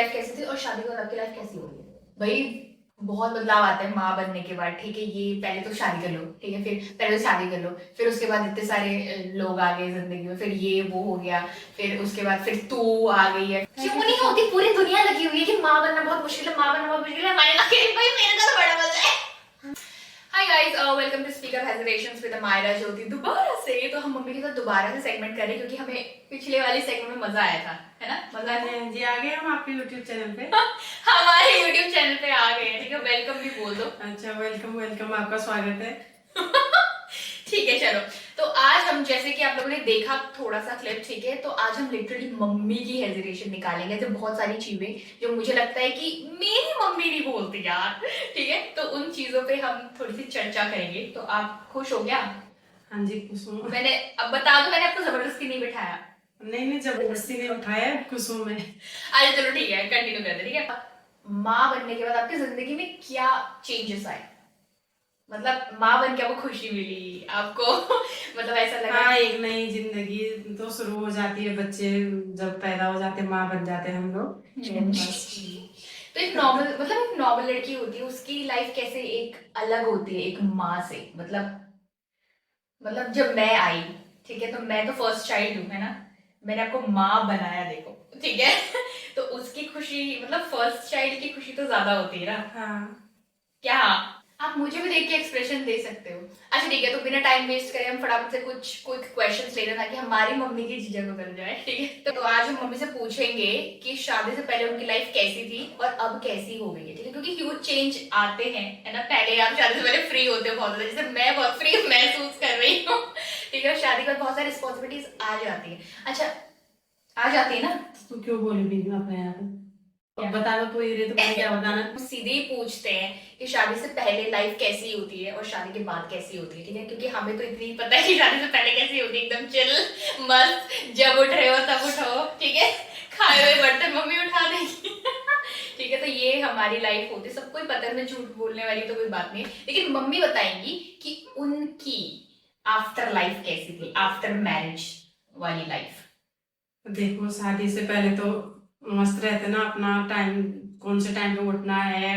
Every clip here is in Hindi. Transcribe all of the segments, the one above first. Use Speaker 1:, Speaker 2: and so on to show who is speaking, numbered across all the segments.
Speaker 1: लाइफ कैसी थी और शादी के बाद आपकी लाइफ कैसी हो रही है? भाई बहुत बदलाव आता है माँ बनने के बाद। ठीक है, ये पहले तो शादी कर लो, ठीक है, फिर पहले तो शादी कर लो, फिर उसके बाद इतने सारे लोग आ गए जिंदगी में, फिर ये वो हो गया, फिर उसके बाद फिर तू आ गई है। क्यों नहीं होती? पूरी दुनिया लगी हुई है कि माँ बनना बहुत मुश्किल है, माँ बनना बहुत मुश्किल है। हमारे भाई मेरे का तो बड़ा मजा है। Hi guys, welcome to speak of hesitations with Myra Jyoti. दोबारा से तो हम मम्मी के साथ दोबारा से सेगमेंट कर रहे हैं क्योंकि हमें पिछले वाली सेगमेंट में मजा आया था, है ना? मजा आया था
Speaker 2: जी। आ गए हम आपके YouTube चैनल पे।
Speaker 1: हमारे YouTube चैनल पे आ गए हैं, ठीक है। वेलकम भी बोल दो।
Speaker 2: अच्छा, वेलकम वेलकम, आपका स्वागत है।
Speaker 1: ठीक है, चलो। तो आज हम, जैसे कि आप लोगों ने देखा थोड़ा सा क्लिप, ठीक है, तो आज हम लिटरली मम्मी की हेजिटेशन निकालेंगे। तो बहुत सारी चीजें जो मुझे लगता है कि मेरी मम्मी नहीं बोलती यार, ठीक है, तो उन चीजों पे हम थोड़ी सी चर्चा करेंगे। तो आप खुश हो गया?
Speaker 2: हाँ जी, खुश हूँ।
Speaker 1: मैंने, अब बता दो, मैंने आपको जबरदस्ती नहीं बिठाया।
Speaker 2: नहीं, जबरदस्ती नहीं उठाया, खुश हूँ मैं।
Speaker 1: अरे चलो ठीक है, कंटिन्यू करते, ठीक है। माँ बनने के बाद आपकी जिंदगी में क्या चेंजेस आए? मतलब माँ बन के आपको खुशी मिली आपको मतलब ऐसा लगा?
Speaker 2: हाँ, एक नई जिंदगी तो शुरू हो जाती है। बच्चे जब पैदा हो जाते हैं, माँ बन जाते हैं हम लोग। तो बस
Speaker 1: तो एक नॉर्मल, मतलब एक नॉर्मल लड़की होती है, उसकी लाइफ कैसे एक अलग होती है एक माँ से? मतलब जब मैं आई, ठीक है, तो मैं तो फर्स्ट चाइल्ड हूँ, है ना, मैंने आपको माँ बनाया, देखो, ठीक है तो उसकी खुशी, मतलब फर्स्ट चाइल्ड की खुशी तो ज्यादा होती है ना।
Speaker 2: हाँ।
Speaker 1: क्या आप मुझे भी देख के एक्सप्रेशन दे सकते हो? अच्छा ठीक है, तो बिना टाइम वेस्ट करे हम फटाफट से कुछ क्विक क्वेश्चंस ले लें ताकि हमारी मम्मी की झिझक उतर जाए, ठीक है। तो आज हम मम्मी से पूछेंगे कि शादी से पहले उनकी लाइफ कैसी थी और अब कैसी हो गई है, ठीक है, क्योंकि ह्यूज चेंज आते हैं, है ना। पहले आप शादी से पहले फ्री होते हो बहुत ज्यादा, जैसे मैं बहुत फ्री महसूस कर रही हूँ, ठीक है, और शादी के बाद बहुत सारी रिस्पॉन्सिबिलिटीज आ जाती है। अच्छा, आ जाती है ना।
Speaker 2: तो क्यों बोली बीवी अपने यहाँ पे? अब बता दो तो, ये तो मुझे क्या बताना।
Speaker 1: सीधे ही पूछते हैं कि शादी से पहले लाइफ कैसी होती है और शादी के बाद कैसी होती है, ठीक है, क्योंकि हमें तो इतनी पता है कि शादी से पहले कैसी होती है, एकदम चिल मस्त, जब उठ रहे हो तब उठो, ठीक है, खाए हुए बर्तन मम्मी उठा देगी ठीक है, तो ये हमारी लाइफ होती है, सबको ही पता है, मैं झूठ बोलने वाली तो कोई बात नहीं है, लेकिन मम्मी बताएंगी कि उनकी आफ्टर लाइफ कैसी थी, आफ्टर मैरिज वाली लाइफ।
Speaker 2: देखो, शादी से पहले तो मस्त रहते ना, अपना टाइम, कौन से टाइम पे उठना है,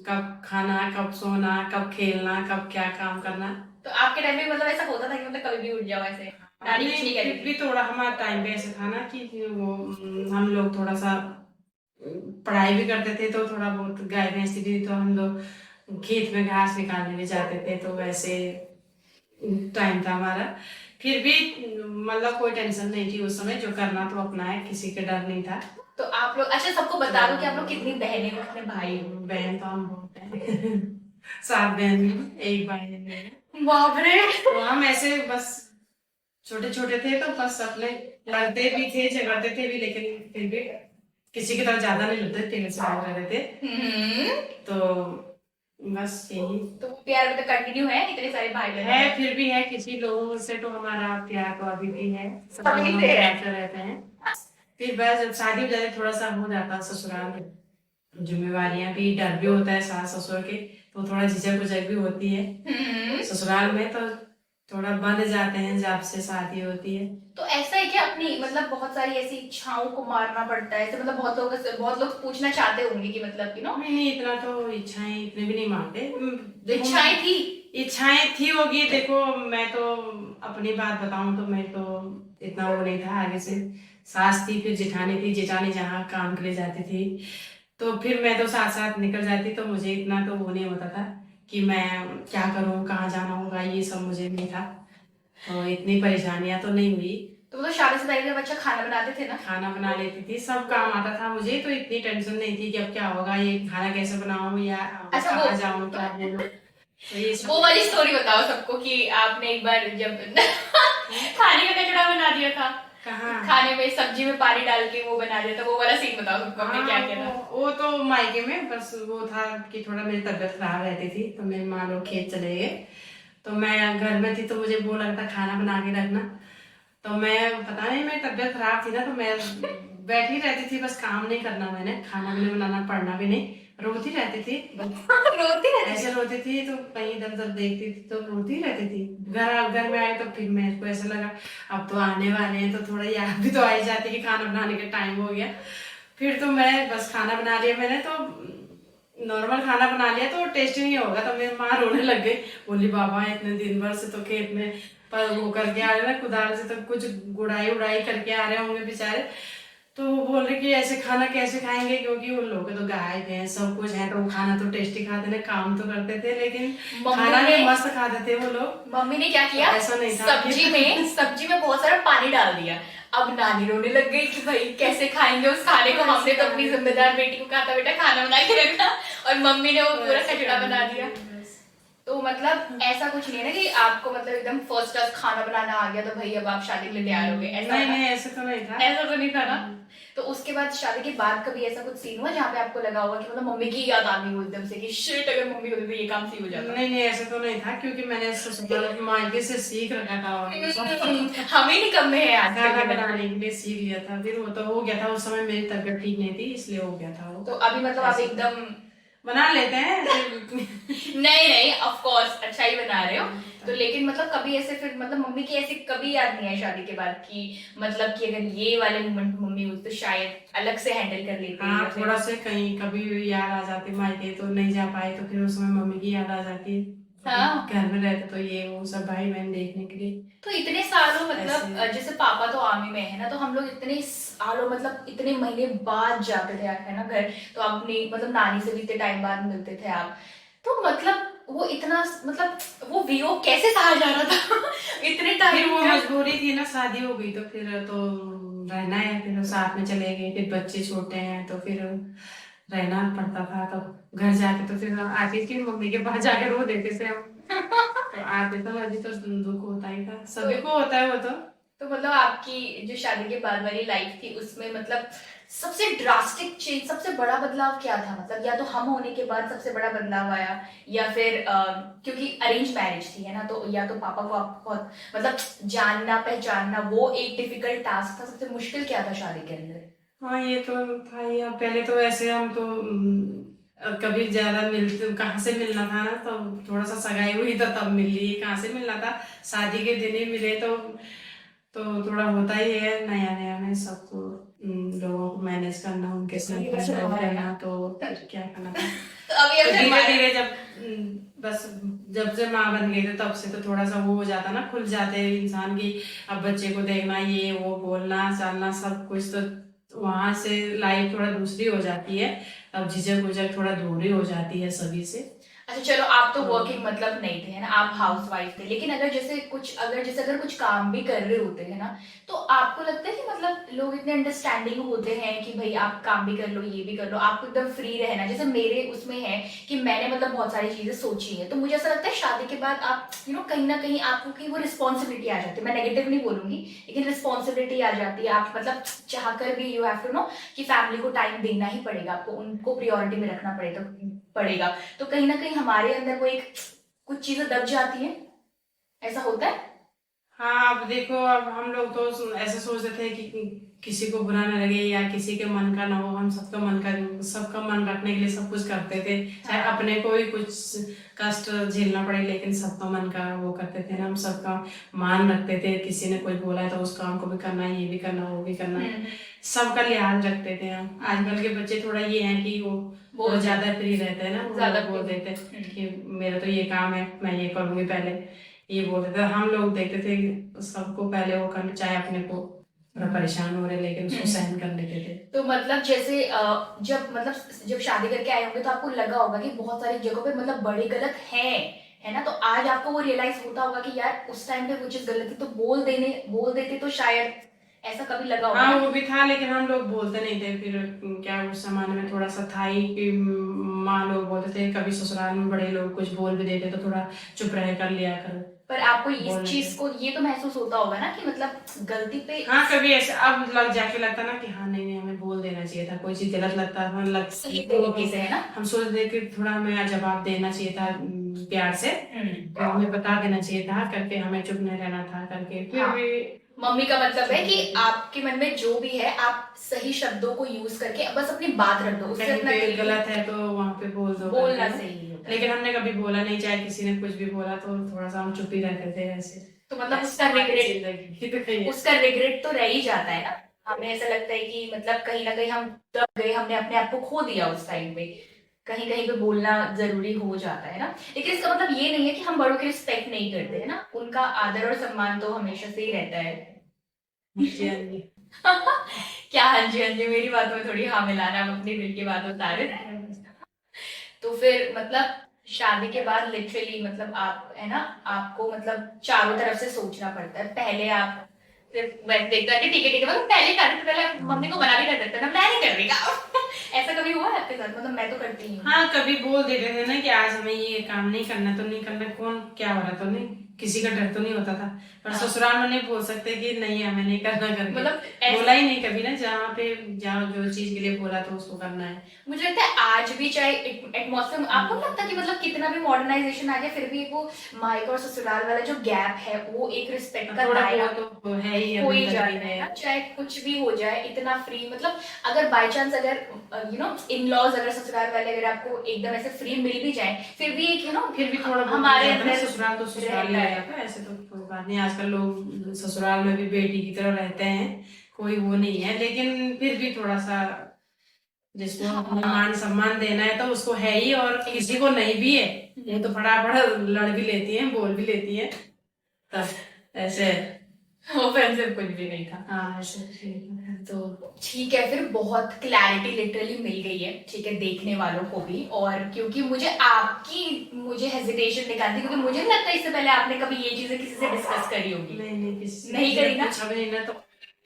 Speaker 2: कब खाना, कब सोना, कब खेलना, कब क्या काम करना।
Speaker 1: तो आपके टाइम में मतलब ऐसा होता था कि मतलब कभी भी उठ जाओ ऐसे? नानी कुछ नहीं
Speaker 2: नहीं,
Speaker 1: कहती
Speaker 2: फिर
Speaker 1: थी?
Speaker 2: भी थोड़ा हमारा टाइम पे ऐसे था ना कि वो हम लोग थोड़ा सा पढ़ाई भी करते थे, तो थोड़ा बहुत गाय भैंस थी, तो हम लोग खेत में घास निकालने भी जाते थे, तो वैसे टाइम था हमारा। फिर भी मतलब कोई टेंशन नहीं थी उस समय, जो करना तो अपना है, किसी का डर नहीं था।
Speaker 1: तो आप लोग, अच्छा सबको बता दो कि आप लोग कितनी बहनें हो, कितने भाई हो?
Speaker 2: बहन तो हम बहुत हैं 7 बहन हैं, एक भाई है मेरा।
Speaker 1: बाप रे।
Speaker 2: तो हम ऐसे बस छोटे छोटे थे, तो बस अपने लड़ते भी थे, झगड़ते थे भी, लेकिन फिर भी किसी की तरह ज्यादा नहीं लड़ते, तेरे से भाग रहे थे। तो बस यही
Speaker 1: तो वो प्यार अभी तक कंटिन्यू है, इतने सारे भाई बहन
Speaker 2: है। फिर भी है, किसी लोगों से तो हमारा प्यार तो अभी भी है, सब
Speaker 1: अभी
Speaker 2: लोग
Speaker 1: से है।
Speaker 2: प्यार से रहते हैं। फिर बस जब शादी हो जाती, थोड़ा सा हो जाता ससुराल में, जिम्मेवारियां भी, डर भी होता है सास ससुर के, तो थोड़ा झिझक उझक भी होती है ससुराल में, तो थोड़ा बंध जाते हैं जब से शादी होती है।
Speaker 1: तो ऐसा है कि अपनी, मतलब बहुत सारी ऐसी इच्छाओं को मारना पड़ता है ऐसे, मतलब बहुत लोग पूछना चाहते होंगे कि मतलब कि नो।
Speaker 2: नहीं नहीं, इतना तो इच्छाएं इतने भी नहीं मानते।
Speaker 1: इच्छाएं थी?
Speaker 2: इच्छाएं थी होगी। देखो, मैं तो अपनी बात बताऊं तो मैं तो इतना वो नहीं था आगे से। सास थी, फिर जेठानी थी, जेठानी जहाँ काम के लिए जाती थी, तो फिर मैं तो साथ साथ निकल जाती, तो मुझे इतना तो वो नहीं होता था कि मैं क्या करूं, कहाँ जाना होगा, ये सब मुझे नहीं था, तो इतनी परेशानियां तो नहीं हुई।
Speaker 1: तो मतलब शादी से पहले जब अच्छा खाना बनाते थे ना?
Speaker 2: खाना बना लेती थी, सब काम आता था मुझे, तो इतनी टेंशन नहीं थी कि अब क्या होगा, ये खाना कैसे बनाऊं, या
Speaker 1: अच्छा
Speaker 2: कहाँ जाऊं, क्या बोलूं, तो ये सब।
Speaker 1: वो वाली स्टोरी बताओ सबको कि आपने एक बार जब खाने का कचड़ा बना दिया था,
Speaker 2: कहाँ?
Speaker 1: खाने में सब्जी में पानी डाल के वो बना दिया था, वो वाला सीन बताओ सबको, आपने क्या किया था?
Speaker 2: वो तो मायके में बस वो था कि थोड़ा मेरी तबीयत खराब रहती थी, तो मेरे माँ लोग खेत चले गए, तो मैं घर में थी, तो मुझे वो लगता खाना बना के रखना, तो मैं, पता नहीं, मेरी तबीयत खराब थी ना, तो मैं बैठी रहती थी, बस काम नहीं करना, मैंने खाना भी नहीं बनाना, पढ़ना भी नहीं, रोती रहती थी
Speaker 1: रोती रहती
Speaker 2: ऐसे रोती थी, तो कहीं इधर उधर देखती थी तो रोती रहती थी। घर में आए तो फिर मेरे को ऐसा लगा अब तो आने वाले हैं, तो थोड़ा याद भी तो आ ही जाती कि खाना बनाने का टाइम हो गया, फिर तो मैं बस खाना बना लिया मैंने, तो नॉर्मल खाना बना लिया तो टेस्टी नहीं होगा, तो मेरी माँ रोने लग गई, बोली बाबा इतने दिन भर से तो खेत में पर वो करके आ रहे ना, कुदाल से तो कुछ गुड़ाई उड़ाई करके आ रहे होंगे बेचारे, तो वो बोल रहे कि ऐसे खाना कैसे खाएंगे, क्योंकि उन लोगों के तो गाय भैंस सब कुछ है, तो वो खाना तो टेस्टी खाते थे, काम तो करते थे, लेकिन खाना भी मस्त खाते थे वो लोग।
Speaker 1: मम्मी ने क्या किया,
Speaker 2: ऐसा नहीं था
Speaker 1: सब्जी में बहुत सारा पानी डाल दिया। अब नानी रोने लग गई कि भाई कैसे खाएंगे उस खाने को, हमने तो अपनी जिम्मेदार बेटी को कहा था बेटा खाना बना के रखा, और मम्मी ने वो पूरा कचड़ा बना दिया। तो मतलब ऐसा कुछ नहीं है ना कि आपको मतलब एकदम फर्स्ट क्लास खाना बनाना आ गया तो भाई अब आप शादी के लिए तैयार हो गए, ऐसा
Speaker 2: नहीं ऐसा तो नहीं था,
Speaker 1: ऐसा तो नहीं था ना। तो उसके बाद शादी के बाद कभी ऐसा कुछ सीन हुआ जहाँ पे आपको लगा होगा कि मतलब मम्मी की याद आ गई हो एकदम से कि शिट अगर मम्मी होती तो ये काम सही हो जाता?
Speaker 2: नहीं ऐसा तो नहीं था, क्योंकि मैंने ससुराल मायके से सीख रखा था,
Speaker 1: हम ही निकम्मे हैं आज
Speaker 2: खाना बनाने के लिए सीख लिया था, फिर वो तो हो गया था, उस समय मेरी तबीयत ठीक नहीं थी इसलिए हो गया था वो।
Speaker 1: तो अभी मतलब आप एकदम
Speaker 2: बना लेते हैं
Speaker 1: नहीं ऑफ कोर्स अच्छा ही बना रहे हो। तो लेकिन मतलब कभी ऐसे फिर मतलब मम्मी की ऐसी कभी याद नहीं है शादी के बाद कि मतलब कि अगर ये वाले मोमेंट मम्मी हुई तो शायद अलग से हैंडल कर लेती?
Speaker 2: हाँ थोड़ा से कहीं कभी याद आ जाती मायके, तो नहीं जा पाए तो फिर उस समय मम्मी की याद आ जाती है।
Speaker 1: हाँ
Speaker 2: घर में रहते तो ये वो सब भाई बहन देखने के लिए।
Speaker 1: तो इतने सालों मतलब जैसे पापा तो आर्मी में है ना, तो हम लोग इतने सालों मतलब इतने महीने बाद जाते थे है ना घर, तो अपनी मतलब नानी से भी इतने टाइम बाद मिलते थे आप, तो मतलब वो इतना मतलब वो वियोग कैसे सहा जा रहा था इतने टाइम?
Speaker 2: वो मजबूरी थी ना, शादी हो गई तो फिर तो रहना है, फिर साथ में चले गए, फिर बच्चे छोटे हैं तो फिर रहना पड़ता था, तो घर जाके तो फिर आती थी मम्मी के पास जाके रो देते थे हम तो आते तो अभी तो दुख होता ही था, सभी को होता है वो तो
Speaker 1: मतलब आपकी जो शादी के बाद वाली लाइफ थी उसमें मतलब सबसे ड्रास्टिक चेंज, सबसे बड़ा बदलाव क्या था? मतलब या तो हम होने के बाद सबसे बड़ा बदलाव आया, या फिर क्योंकि अरेंज मैरिज थी है ना, तो या तो पापा को आप बहुत मतलब जानना पहचानना वो एक डिफिकल्ट टास्क था, सबसे मुश्किल क्या था शादी के अंदर?
Speaker 2: हाँ ये तो था ही। अब पहले तो ऐसे हम तो कभी ज्यादा मिलते, कहाँ से मिलना था ना, तो थोड़ा सा सगाई हुई तो तब मिल ली, कहाँ से मिलना था, शादी के दिन ही मिले, तो थोड़ा होता ही है, नया नया में सबको लोगों को मैनेज करना, उनके साथ रहना, तो क्या करना था।
Speaker 1: तो अभी
Speaker 2: धीरे धीरे जब बस जब से माँ बन गई थे तब से तो थोड़ा सा वो हो जाता ना, खुल जाते हैं इंसान की, अब बच्चे को देखना, ये वो बोलना चलना सब कुछ, तो वहां से लाइफ थोड़ा दूसरी हो जाती है, अब झिझक उझक थोड़ा दूरी हो जाती है सभी से।
Speaker 1: अच्छा चलो, आप तो वर्किंग मतलब नहीं थे है ना, आप हाउस वाइफ थे, लेकिन अगर जैसे अगर कुछ काम भी कर रहे होते हैं ना, तो आपको लगता है कि मतलब लोग इतने अंडरस्टैंडिंग होते हैं कि भाई आप काम भी कर लो ये भी कर लो, आपको एकदम फ्री रहना? जैसे मेरे उसमें है कि मैंने मतलब बहुत सारी चीजें सोची है, तो मुझे ऐसा लगता है शादी के बाद आप कहीं ना कहीं आपको की वो रिस्पॉन्सिबिलिटी आ जाती है, मैं नेगेटिव नहीं बोलूंगी, लेकिन रिस्पॉन्सिबिलिटी आ जाती है, आप मतलब चाह कर भी यू हैव टू नो कि फैमिली को टाइम देना ही पड़ेगा, आपको उनको प्रियोरिटी में रखना पड़ेगा। तो कहीं ना कहीं हमारे अंदर वो एक कुछ चीजें दब जाती हैं, ऐसा होता है?
Speaker 2: हाँ अब देखो, अब हम लोग तो ऐसे सोचते थे कि किसी को बुरा न लगे या किसी के मन का ना हो, हम सबका मन रखने के लिए सब कुछ करते थे, चाहे अपने को ही कुछ कष्ट झेलना पड़े, लेकिन सबका मन का वो करते थे ना, हम सबका मान रखते थे, किसी ने कुछ बोला है तो उस काम को भी करना है, ये भी करना वो भी करना है, सबका लिहाज रखते थे हम। आजकल के बच्चे थोड़ा ये है कि वो ज्यादा फ्री रहते हैं ना, ज्यादा बोल देते हैं कि मेरा तो ये काम है मैं ये करूंगी, पहले ये बोलते थे, हम लोग देखते थे सबको पहले वो करना, चाहे अपने को थोड़ा परेशान हो रहे लेकिन उसको सहन कर लेते थे।
Speaker 1: तो मतलब जैसे जब शादी करके आए होंगे तो आपको लगा होगा कि बहुत सारी जगहों पे मतलब बड़े गलत है ना, तो आज आपको वो रियलाइज होता होगा कि यार उस टाइम पे वो चीज गलत थी तो बोल देते तो शायद, ऐसा कभी लगा होगा?
Speaker 2: हाँ वो भी था, लेकिन हम लोग बोलते नहीं थे, फिर क्या उस जमाने में थोड़ा सा था ही कि माँ लोग बोलते थे, कभी ससुराल में बड़े लोग कुछ बोल भी देते तो थोड़ा चुप रह कर लिया करो।
Speaker 1: पर आपको इस चीज को ये तो महसूस होता होगा ना कि मतलब गलती पे,
Speaker 2: हाँ कभी ऐसे अब लग जाके लगता ना कि हाँ नहीं हमें बोल देना चाहिए था, कोई चीज गलत लगता था
Speaker 1: सही तरीके से है ना,
Speaker 2: हम सोच रहे कि थोड़ा हमें जवाब देना चाहिए था प्यार से, हमें बता देना चाहिए था करके, हमें चुप नहीं रहना था करके, फिर भी
Speaker 1: मम्मी का मतलब है कि आपके मन में जो भी है आप सही शब्दों को यूज करके बस अपनी बात रख दो, उससे अपना
Speaker 2: गलत है तो वहाँ पे बोल दो,
Speaker 1: बोलना सही होता है।
Speaker 2: लेकिन हमने कभी बोला नहीं, चाहे किसी ने कुछ भी बोला तो थोड़ा सा हम चुप ही रहते थे ऐसे।
Speaker 1: तो मतलब उसका रिग्रेट तो रह ही जाता है ना। हमें ऐसा लगता है कि मतलब कहीं ना कहीं हम दब गए, हमने अपने आप को खो दिया उस टाइम पे, कहीं कहीं पे बोलना जरूरी हो जाता है ना। लेकिन इसका मतलब ये नहीं है कि हम बड़ों की रिस्पेक्ट नहीं करते है ना, उनका आदर और सम्मान तो हमेशा से ही रहता है।
Speaker 2: जी हाँ जी।
Speaker 1: क्या हाँ जी हाँ जी, मेरी बातों में थोड़ी हाँ मिलाना, हम अपने दिल की बात बता रहे थे। तो फिर मतलब शादी के बाद लिटरली मतलब आप है ना, आपको मतलब चारों तरफ से सोचना पड़ता है। पहले आप सिर्फ वैसे देखते हैं कि ठीक है मतलब पहले कर, पहले मम्मी को मना भी कर देते हैं ना, मैं नहीं कर रही का। ऐसा कभी हुआ है आपके साथ? मतलब मैं तो करती ही हूँ।
Speaker 2: हाँ, कभी बोल देते थे ना कि आज हमें ये काम नहीं करना, तो नहीं करना, कौन क्या हो रहा, तो नहीं, किसी का डर तो नहीं होता था। पर
Speaker 1: हाँ।
Speaker 2: ससुराल में नहीं बोल सकते कि नहीं हमें नहीं करना करके,
Speaker 1: मतलब
Speaker 2: बोला ही नहीं कभी ना, जहाँ पे जहाँ जो चीज के लिए बोला तो उसको करना है।
Speaker 1: मुझे लगता है आज भी चाहे एटमॉस्फेयर, आपको नहीं लगता कि मतलब कितना भी मॉडर्नाइजेशन आ गया फिर भी वो मायका और ससुराल वाला जो गैप है वो एक रिस्पेक्ट का
Speaker 2: थोड़ा
Speaker 1: दायरा
Speaker 2: बहुत तो है ही,
Speaker 1: हो
Speaker 2: अभी
Speaker 1: ही
Speaker 2: तक
Speaker 1: जाता
Speaker 2: भी
Speaker 1: है
Speaker 2: है।
Speaker 1: ना, चाहे कुछ भी हो जाए इतना फ्री मतलब। अगर बाय चांस अगर यू नो इन लॉज, अगर ससुराल वाले अगर आपको एकदम ऐसे फ्री मिल भी जाए फिर भी एक
Speaker 2: फिर भी थोड़ा बहुत हो
Speaker 1: हमारे
Speaker 2: जाता है ना,
Speaker 1: अंदर
Speaker 2: ससुराल तो ससुराल ही
Speaker 1: रहता
Speaker 2: हो
Speaker 1: है।
Speaker 2: जाता है, ऐसे तो कोई बात नहीं। आजकल लोग ससुराल में भी बेटी की तरह रहते हैं, कोई वो नहीं है, लेकिन फिर भी थोड़ा सा जिसको
Speaker 1: हाँ
Speaker 2: मान सम्मान देना है तो उसको है ही, और किसी को नहीं भी है, ये तो फटाफट लड़ भी लेती है, बोल भी लेती है, तब ऐसे।
Speaker 1: ऑफेंसिव कुछ भी नहीं था।
Speaker 2: हाँ ऐसे ठीक है।
Speaker 1: तो ठीक है, फिर बहुत क्लैरिटी लिटरली मिल गई है, ठीक है, देखने वालों को भी। और क्योंकि मुझे हेजिटेशन निकालती, क्योंकि मुझे नहीं लगता इससे पहले आपने कभी ये चीजें किसी से डिस्कस करी होगी।
Speaker 2: नहीं नहीं, किसी
Speaker 1: नहीं करी ना,
Speaker 2: कुछ अभी ना, तो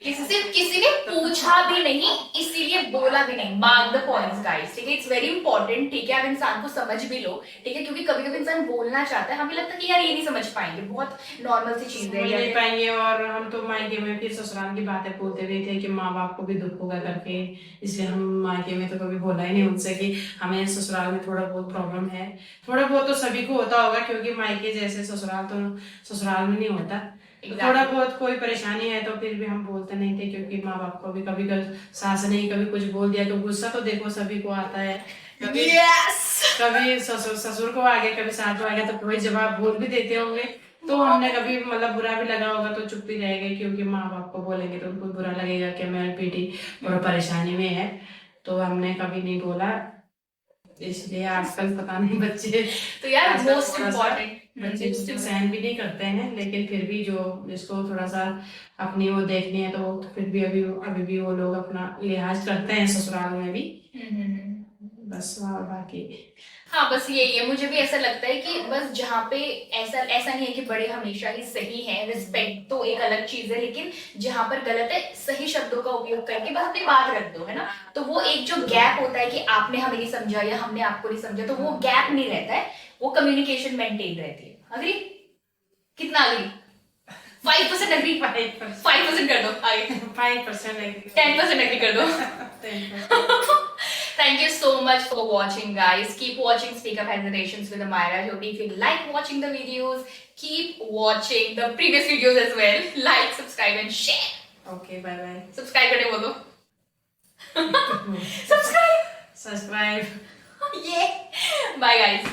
Speaker 1: किसी ने पूछा भी नहीं, इसीलिए बोला भी नहीं। मार्क द पॉइंट्स गाइस, ठीक है, इट्स वेरी इंपॉर्टेंट, ठीक है, आप इंसान को समझ भी लो, ठीक है, क्योंकि कभी कभी इंसान बोलना चाहता है, हमें लगता है कि यार ये नहीं समझ पाएंगे, बहुत नॉर्मल सी चीज है
Speaker 2: समझ
Speaker 1: या
Speaker 2: नहीं
Speaker 1: फिर
Speaker 2: पाएंगे। और हम तो मायके में फिर ससुराल की बातें बोलते भी थे कि माँ बाप को भी दुख होगा करके, इसलिए हम मायके में तो कभी बोला ही नहीं उनसे कि हमें ससुराल में थोड़ा बहुत प्रॉब्लम है। थोड़ा बहुत तो सभी को होता होगा, क्योंकि मायके जैसे ससुराल तो ससुराल में नहीं होता। तो थोड़ा बहुत कोई परेशानी है तो फिर भी हम बोलते नहीं थे, क्योंकि माँ बाप को भी कभी सास ने कभी कुछ बोल दिया तो गुस्सा तो देखो सभी को आता है। कभी कभी ससुर को आ गया, कभी सास को आ गया, तो कोई जवाब बोल भी देते होंगे। तो हमने कभी मतलब बुरा भी लगा होगा तो चुप ही रहेंगे, क्योंकि माँ बाप को बोलेंगे तो उनको बुरा लगेगा कि मेरी बेटी थोड़ा परेशानी में है, तो हमने कभी नहीं बोला। इसलिए आजकल पता नहीं बच्चे,
Speaker 1: तो यार
Speaker 2: आजकल
Speaker 1: मोस्ट
Speaker 2: थोड़ा सा
Speaker 1: इम्पोर्टेंट
Speaker 2: बच्चे सहन भी नहीं करते हैं, लेकिन फिर भी जो जिसको थोड़ा सा अपनी वो देखनी है तो फिर भी अभी भी वो लोग अपना लिहाज करते हैं ससुराल में भी। बस और बाकी
Speaker 1: हाँ बस यही है, मुझे भी ऐसा लगता है कि बस जहाँ पे ऐसा ऐसा नहीं है कि बड़े हमेशा ही सही है, रिस्पेक्ट तो एक अलग चीज है, लेकिन जहाँ पर गलत है सही शब्दों का उपयोग करके बस अपनी बात रख दो, है ना। तो वो एक जो गैप होता है कि आपने हमें नहीं समझा या हमने आपको नहीं समझा, तो वो गैप नहीं रहता है, वो कम्युनिकेशन मेंटेन रहती है। अग्री? कितना अग्री? 5% अग्री, 5% कर दो आगे,
Speaker 2: 5%
Speaker 1: 10% अग्री कर दो।
Speaker 2: 10%।
Speaker 1: Thank you so much for watching, guys. Keep watching Speak Up Hesitations with Amira Jyoti. If you like watching the videos, keep watching the previous videos as well. Like, subscribe and share.
Speaker 2: Okay, bye bye.
Speaker 1: Subscribe करने बोलो। Subscribe.
Speaker 2: Subscribe.
Speaker 1: Yeah. Bye guys.